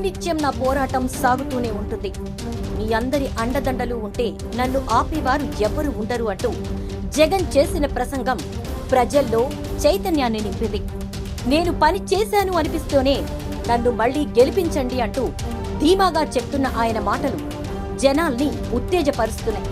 నిత్యం నా పోరాటం సాగుతూనే ఉంటుంది. మీ అందరి అండదండలు ఉంటే నన్ను ఆపేవారు ఎవరు ఉండరు అంటూ జగన్ చేసిన ప్రసంగం ప్రజల్లో చైతన్యాన్ని నింపింది. నేను పని చేశాను అనిపిస్తూనే నన్ను మళ్లీ గెలిపించండి అంటూ ధీమాగా చెప్తున్న ఆయన మాటలు జనాల్ని ఉత్తేజపరుస్తున్నాయి.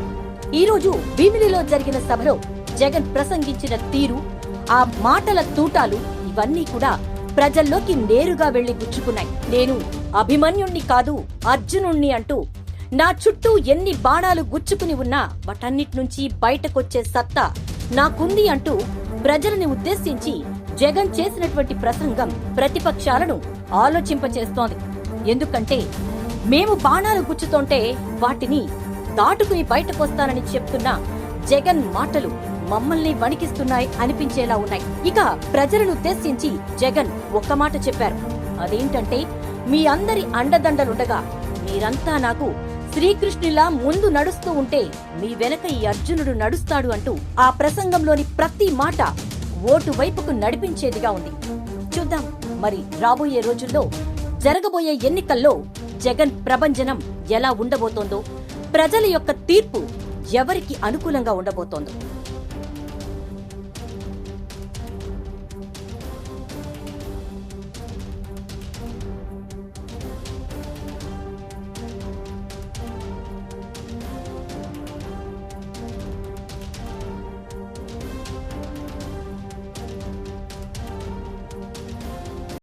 ఈరోజు భీమిలిలో జరిగిన సభలో జగన్ ప్రసంగించిన తీరు, ఆ మాటల తూటాలు ఇవన్నీ కూడా ప్రజల్లోకి నేరుగా వెళ్లి గుచ్చుకున్నాయి. నేను అభిమన్యుణ్ణి కాదు అర్జునుణ్ణి అంటూ నా చుట్టూ ఎన్ని బాణాలు గుచ్చుకుని ఉన్నా వాటన్నిటి బయటకొచ్చే సత్తా నాకుంది అంటూ ప్రజలని ఉద్దేశించి జగన్ చేసినటువంటి ప్రసంగం ప్రతిపక్షాలను ఆలోచింపచేస్తోంది. ఎందుకంటే మేము బాణాలు గుచ్చుతోంటే వాటిని దాటుకుని బయటకొస్తానని చెప్తున్న జగన్ మాటలు మమ్మల్ని వణికిస్తున్నాయి అనిపించేలా ఉన్నాయి. ఇక ప్రజలను ఉద్దేశించి జగన్ ఒక్క మాట చెప్పారు. అదేంటంటే, మీ అందరి అండదండలుండగా మీరంతా నాకు శ్రీకృష్ణులా ముందు నడుస్తూ ఉంటే మీ వెనక ఈ అర్జునుడు నడుస్తాడు అంటూ ఆ ప్రసంగంలోని ప్రతి మాట ఓటు వైపుకు నడిపించేదిగా ఉంది. చూద్దాం మరి రాబోయే రోజుల్లో జరగబోయే ఎన్నికల్లో జగన్ ప్రభంజనం ఎలా ఉండబోతోందో, ప్రజల యొక్క తీర్పు ఎవరికి అనుకూలంగా ఉండబోతోందో.